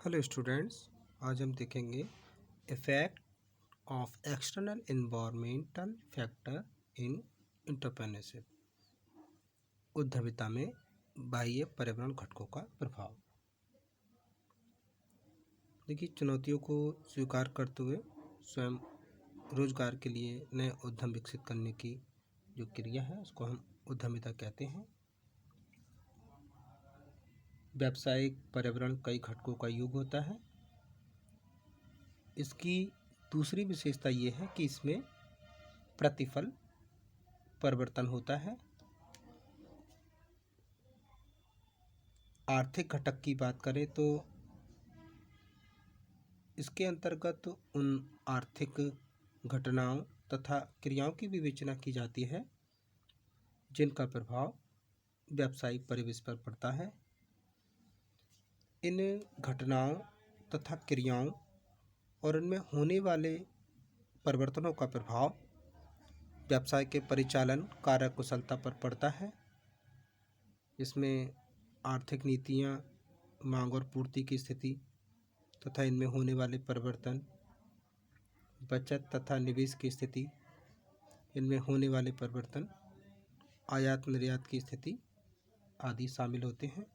Hello students, आज हम देखेंगे effect of external environmental factor in entrepreneurship. उद्यमिता में बाह्य पर्यावरण घटकों का प्रभाव। देखिए, चुनौतियों को स्वीकार करते हुए स्वयं रोजगार के लिए नए उद्यम विकसित करने की जो क्रिया है उसको हम उद्यमिता कहते हैं। व्यावसायिक पर्यावरण कई घटकों का योग होता है। इसकी दूसरी विशेषता ये है कि इसमें प्रतिफल परिवर्तन होता है। आर्थिक घटक की बात करें तो इसके अंतर्गत उन आर्थिक घटनाओं तथा क्रियाओं की विवेचना की जाती है जिनका प्रभाव व्यावसायिक परिवेश पर पड़ता है। इन घटनाओं तथा क्रियाओं और उनमें होने वाले परिवर्तनों का प्रभाव व्यवसाय के परिचालन कार्यकुशलता पर पड़ता है। इसमें आर्थिक नीतियाँ, मांग और पूर्ति की स्थिति तथा इनमें होने वाले परिवर्तन, बचत तथा निवेश की स्थिति, इनमें होने वाले परिवर्तन, आयात निर्यात की स्थिति आदि शामिल होते हैं।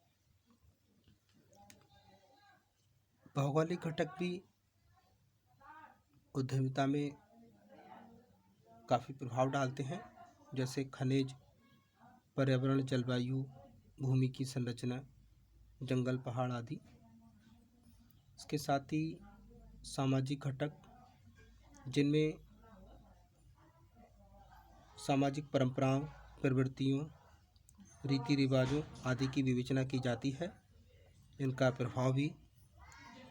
भौगोलिक घटक भी उद्यमिता में काफ़ी प्रभाव डालते हैं, जैसे खनिज, पर्यावरण, जलवायु, भूमि की संरचना, जंगल, पहाड़ आदि। इसके साथ ही सामाजिक घटक, जिनमें सामाजिक परंपराओं, प्रवृत्तियों, रीति रिवाजों आदि की विवेचना की जाती है। इनका प्रभाव भी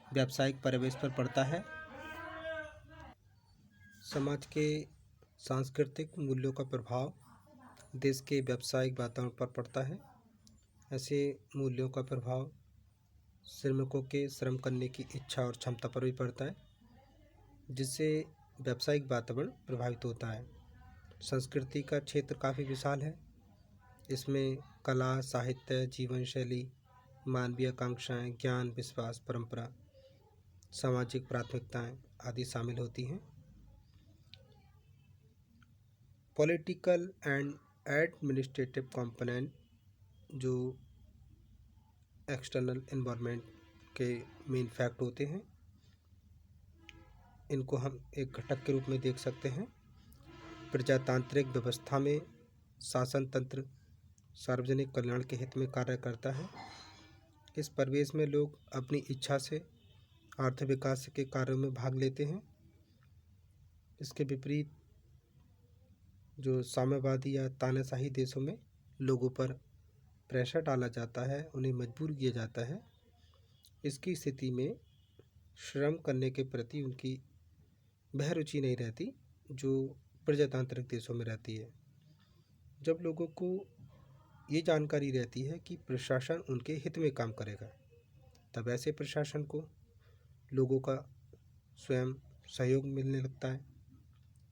व्यावसायिक परिवेश पर पड़ता है। समाज के सांस्कृतिक मूल्यों का प्रभाव देश के व्यावसायिक वातावरण पर पड़ता है। ऐसे मूल्यों का प्रभाव श्रमिकों के श्रम करने की इच्छा और क्षमता पर भी पड़ता है, जिससे व्यावसायिक वातावरण प्रभावित होता है। संस्कृति का क्षेत्र काफ़ी विशाल है। इसमें कला, साहित्य, जीवन शैली, मानवीय आकांक्षाएं, ज्ञान, विश्वास, परंपरा, सामाजिक प्राथमिकताएं आदि शामिल होती हैं। पॉलिटिकल एंड एडमिनिस्ट्रेटिव कंपोनेंट जो एक्सटर्नल एनवायरनमेंट के मेन फैक्ट होते हैं, इनको हम एक घटक के रूप में देख सकते हैं। प्रजातांत्रिक व्यवस्था में शासन तंत्र सार्वजनिक कल्याण के हित में कार्य करता है। इस परिवेश में लोग अपनी इच्छा से आर्थिक विकास के कार्यों में भाग लेते हैं। इसके विपरीत जो साम्यवादी या तानाशाही देशों में लोगों पर प्रेशर डाला जाता है, उन्हें मजबूर किया जाता है। इसकी स्थिति में श्रम करने के प्रति उनकी वह रुचि नहीं रहती जो प्रजातांत्रिक देशों में रहती है। जब लोगों को ये जानकारी रहती है कि प्रशासन उनके हित में काम करेगा, तब ऐसे प्रशासन को लोगों का स्वयं सहयोग मिलने लगता है।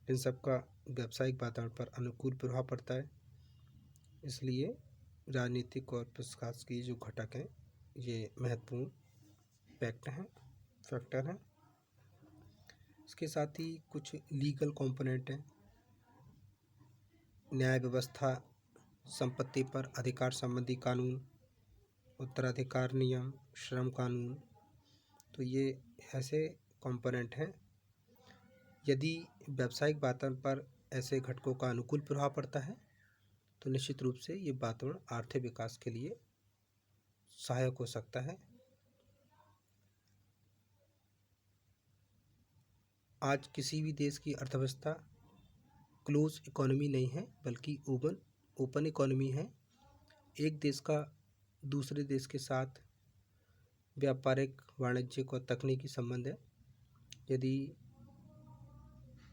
इन सब का व्यावसायिक वातावरण पर अनुकूल प्रभाव पड़ता है। इसलिए राजनीतिक और प्रशासकीय जो घटक हैं, ये महत्वपूर्ण फैक्टर हैं। इसके साथ ही कुछ लीगल कंपोनेंट हैं। न्याय व्यवस्था, संपत्ति पर अधिकार संबंधी कानून, उत्तराधिकार नियम, श्रम कानून, तो ये ऐसे कंपोनेंट हैं। यदि व्यावसायिक वातावरण पर ऐसे घटकों का अनुकूल प्रभाव पड़ता है तो निश्चित रूप से ये वातावरण आर्थिक विकास के लिए सहायक हो सकता है। आज किसी भी देश की अर्थव्यवस्था क्लोज इकोनॉमी नहीं है, बल्कि ओपन इकोनॉमी है। एक देश का दूसरे देश के साथ व्यापारिक, वाणिज्यिक और तकनीकी संबंध है। यदि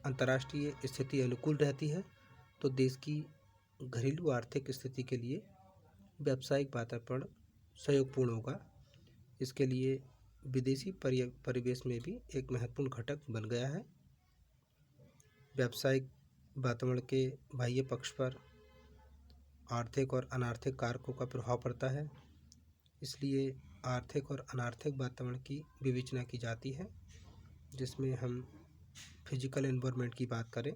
अंतर्राष्ट्रीय स्थिति अनुकूल रहती है तो देश की घरेलू आर्थिक स्थिति के लिए व्यावसायिक वातावरण सहयोगपूर्ण होगा। इसके लिए विदेशी परिवेश में भी एक महत्वपूर्ण घटक बन गया है। व्यावसायिक वातावरण के बाह्य पक्ष पर आर्थिक और अनार्थिक कारकों का प्रभाव पड़ता है। इसलिए आर्थिक और अनार्थिक वातावरण की विवेचना की जाती है, जिसमें हम फिजिकल एनवायरनमेंट की बात करें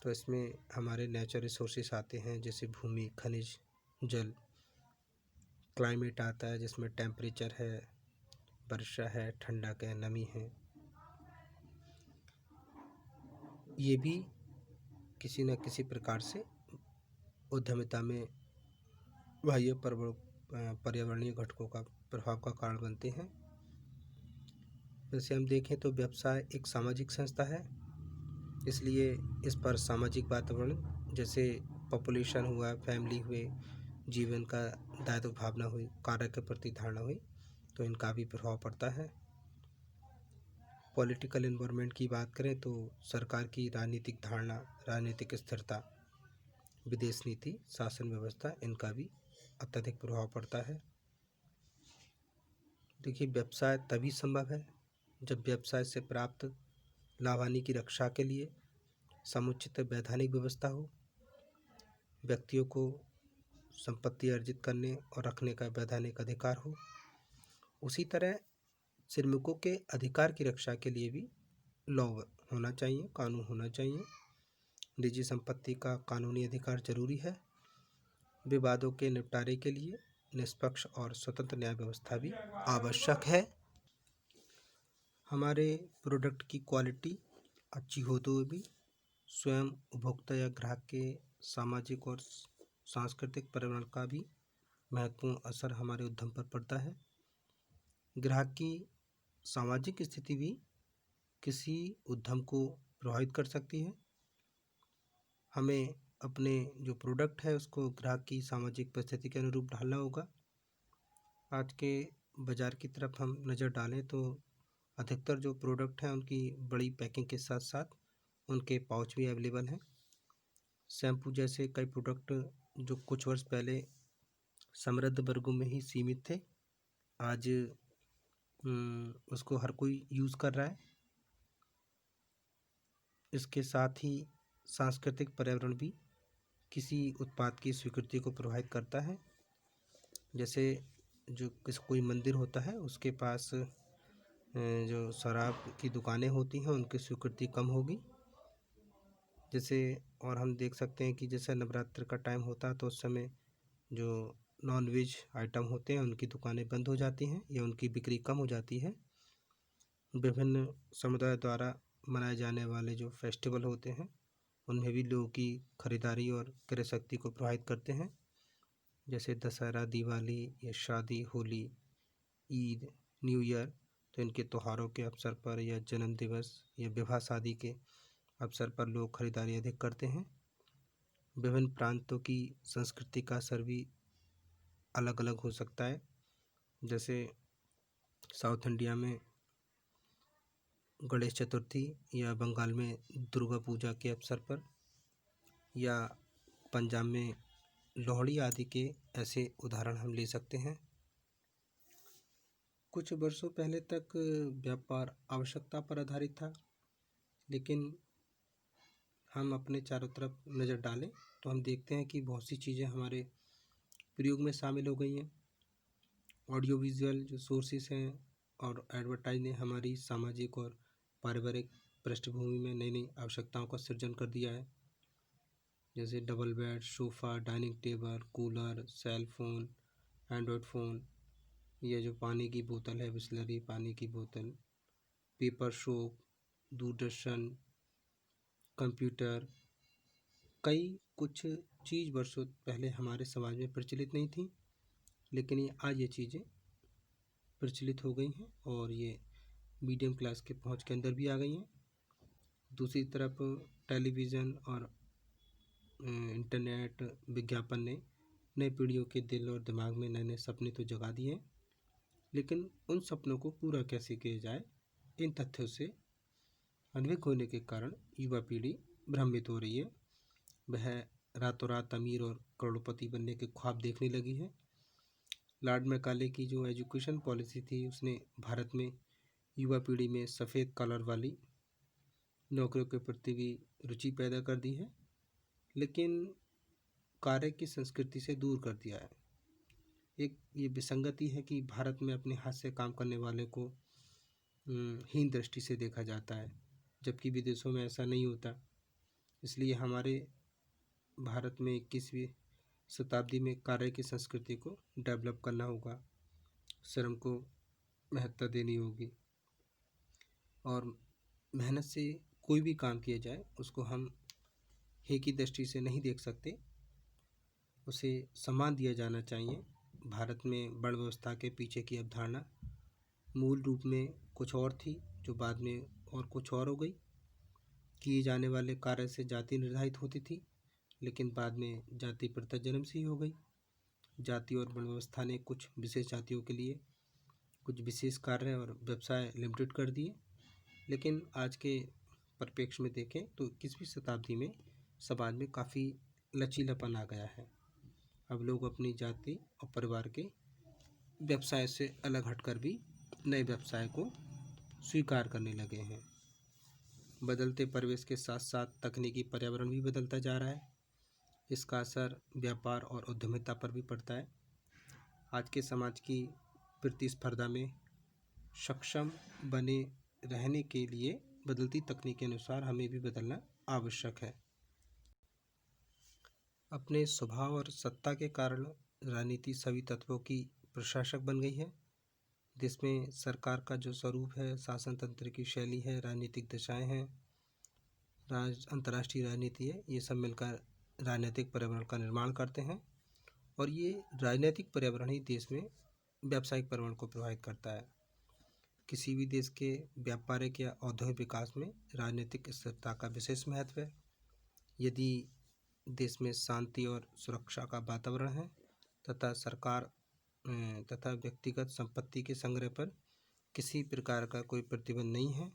तो इसमें हमारे नेचुरल रिसोर्सेस आते हैं, जैसे भूमि, खनिज, जल। क्लाइमेट आता है जिसमें टेम्परेचर है, वर्षा है, ठंडक है, नमी है। ये भी किसी न किसी प्रकार से उद्यमिता में बाह्य पर्यावरणीय घटकों का प्रभाव का कारण बनते हैं। वैसे हम देखें तो व्यवसाय एक सामाजिक संस्था है, इसलिए इस पर सामाजिक वातावरण जैसे पॉपुलेशन हुआ, फैमिली हुए, जीवन का दायित्व भावना हुई, कार्य के प्रति धारणा हुई, तो इनका भी प्रभाव पड़ता है। पॉलिटिकल एनवायरनमेंट की बात करें तो सरकार की राजनीतिक धारणा, राजनीतिक स्थिरता, विदेश नीति, शासन व्यवस्था, इनका भी अत्यधिक प्रभाव पड़ता है। देखिए, व्यवसाय तभी संभव है जब व्यवसाय से प्राप्त लाभानी की रक्षा के लिए समुचित वैधानिक व्यवस्था हो, व्यक्तियों को संपत्ति अर्जित करने और रखने का वैधानिक अधिकार हो। उसी तरह श्रमिकों के अधिकार की रक्षा के लिए भी लॉ होना चाहिए, कानून होना चाहिए। निजी संपत्ति का कानूनी अधिकार जरूरी है। विवादों के निपटारे के लिए निष्पक्ष और स्वतंत्र न्याय व्यवस्था भी आवश्यक है। हमारे प्रोडक्ट की क्वालिटी अच्छी हो तो भी स्वयं उपभोक्ता या ग्राहक के सामाजिक और सांस्कृतिक पर्यावरण का भी महत्वपूर्ण असर हमारे उद्यम पर पड़ता है। ग्राहक की सामाजिक स्थिति भी किसी उद्यम को प्रभावित कर सकती है। हमें अपने जो प्रोडक्ट है उसको ग्राहक की सामाजिक परिस्थिति के अनुरूप ढालना होगा। आज के बाज़ार की तरफ हम नज़र डालें तो अधिकतर जो प्रोडक्ट हैं उनकी बड़ी पैकिंग के साथ साथ उनके पाउच भी अवेलेबल हैं। शैम्पू जैसे कई प्रोडक्ट जो कुछ वर्ष पहले समृद्ध वर्गों में ही सीमित थे, आज उसको हर कोई यूज़ कर रहा है। इसके साथ ही सांस्कृतिक पर्यावरण भी किसी उत्पाद की स्वीकृति को प्रभावित करता है। जैसे जो कोई मंदिर होता है उसके पास जो शराब की दुकानें होती हैं उनकी स्वीकृति कम होगी। जैसे और हम देख सकते हैं कि जैसे नवरात्र का टाइम होता है तो उस समय जो नॉन वेज आइटम होते हैं उनकी दुकानें बंद हो जाती हैं या उनकी बिक्री कम हो जाती है। विभिन्न समुदाय द्वारा मनाए जाने वाले जो फेस्टिवल होते हैं उनमें भी लोगों की खरीदारी और क्रय शक्ति को प्रभावित करते हैं। जैसे दशहरा, दिवाली या शादी, होली, ईद, न्यू ईयर, तो इनके त्योहारों के अवसर पर या जन्म दिवस या विवाह शादी के अवसर पर लोग खरीदारी अधिक करते हैं। विभिन्न प्रांतों की संस्कृति का असर भी अलग अलग हो सकता है। जैसे साउथ इंडिया में गणेश चतुर्थी या बंगाल में दुर्गा पूजा के अवसर पर या पंजाब में लोहड़ी आदि के ऐसे उदाहरण हम ले सकते हैं। कुछ वर्षों पहले तक व्यापार आवश्यकता पर आधारित था, लेकिन हम अपने चारों तरफ नज़र डालें तो हम देखते हैं कि बहुत सी चीज़ें हमारे प्रयोग में शामिल हो गई हैं। ऑडियो विजुअल जो सोर्सेस हैं और एडवर्टाइज ने हमारी सामाजिक और पारिवारिक पृष्ठभूमि में नई नई आवश्यकताओं का सृजन कर दिया है। जैसे double bed, sofa, dining table, cooler, cell phone, Android phone, यह जो पानी की बोतल है, बिसलरी पानी की बोतल, पेपर सोप, दूरदर्शन, कंप्यूटर, कई कुछ चीज़ वर्षों पहले हमारे समाज में प्रचलित नहीं थी, लेकिन आज ये चीज़ें प्रचलित हो गई हैं और ये मीडियम क्लास के पहुंच के अंदर भी आ गई हैं। दूसरी तरफ टेलीविज़न और इंटरनेट विज्ञापन ने नई पीढ़ियों के दिल और दिमाग में नए नए सपने तो जगा दिए हैं, लेकिन उन सपनों को पूरा कैसे किया जाए, इन तथ्यों से अनभिज्ञ होने के कारण युवा पीढ़ी भ्रमित हो रही है। वह रातों रात अमीर और करोड़पति बनने के ख्वाब देखने लगी है। लॉर्ड मैकाले की जो एजुकेशन पॉलिसी थी उसने भारत में युवा पीढ़ी में सफ़ेद कॉलर वाली नौकरियों के प्रति भी रुचि पैदा कर दी है, लेकिन कार्य की संस्कृति से दूर कर दिया है। एक ये विसंगति है कि भारत में अपने हाथ से काम करने वाले को हीन दृष्टि से देखा जाता है, जबकि विदेशों में ऐसा नहीं होता। इसलिए हमारे भारत में 21वीं शताब्दी में कार्य की संस्कृति को डेवलप करना होगा, श्रम को महत्ता देनी होगी और मेहनत से कोई भी काम किया जाए उसको हम हे की दृष्टि से नहीं देख सकते, उसे सम्मान दिया जाना चाहिए। भारत में वर्ण व्यवस्था के पीछे की अवधारणा मूल रूप में कुछ और थी, जो बाद में और कुछ और हो गई। किए जाने वाले कार्य से जाति निर्धारित होती थी, लेकिन बाद में जाति प्रथा जन्म से ही हो गई। जाति और वर्ण व्यवस्था ने कुछ विशेष जातियों के लिए कुछ विशेष कार्य और व्यवसाय लिमिटेड कर दिए। लेकिन आज के परिप्रेक्ष्य में देखें तो 21वीं शताब्दी में समाज में काफ़ी लचीलापन आ गया है। अब लोग अपनी जाति और परिवार के व्यवसाय से अलग हटकर भी नए व्यवसाय को स्वीकार करने लगे हैं। बदलते परिवेश के साथ साथ तकनीकी पर्यावरण भी बदलता जा रहा है। इसका असर व्यापार और उद्यमिता पर भी पड़ता है। आज के समाज की प्रतिस्पर्धा में सक्षम बने रहने के लिए बदलती तकनीक के अनुसार हमें भी बदलना आवश्यक है। अपने स्वभाव और सत्ता के कारण राजनीति सभी तत्वों की प्रशासक बन गई है। देश में सरकार का जो स्वरूप है, शासन तंत्र की शैली है, राजनीतिक दशाएं हैं, अंतर्राष्ट्रीय राजनीति है, ये सब मिलकर राजनीतिक पर्यावरण का निर्माण करते हैं और ये राजनीतिक पर्यावरण ही देश में व्यावसायिक पर्यावरण को प्रभावित करता है। किसी भी देश के व्यापारिक या औद्योगिक विकास में राजनीतिक स्थिरता का विशेष महत्व है। यदि देश में शांति और सुरक्षा का वातावरण है तथा सरकार तथा व्यक्तिगत संपत्ति के संग्रह पर किसी प्रकार का कोई प्रतिबंध नहीं है,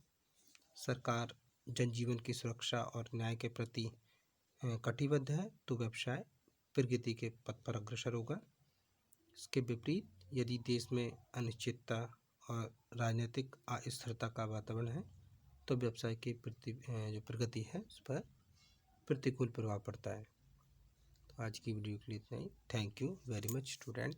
सरकार जनजीवन की सुरक्षा और न्याय के प्रति कटिबद्ध है, तो व्यवसाय प्रगति के पथ पर अग्रसर होगा। इसके विपरीत यदि देश में अनिश्चितता और राजनीतिक अस्थिरता का वातावरण है तो व्यवसाय की जो प्रगति है उस पर प्रतिकूल प्रभाव पड़ता है। तो आज की वीडियो के लिए इतना ही। Thank you very much student.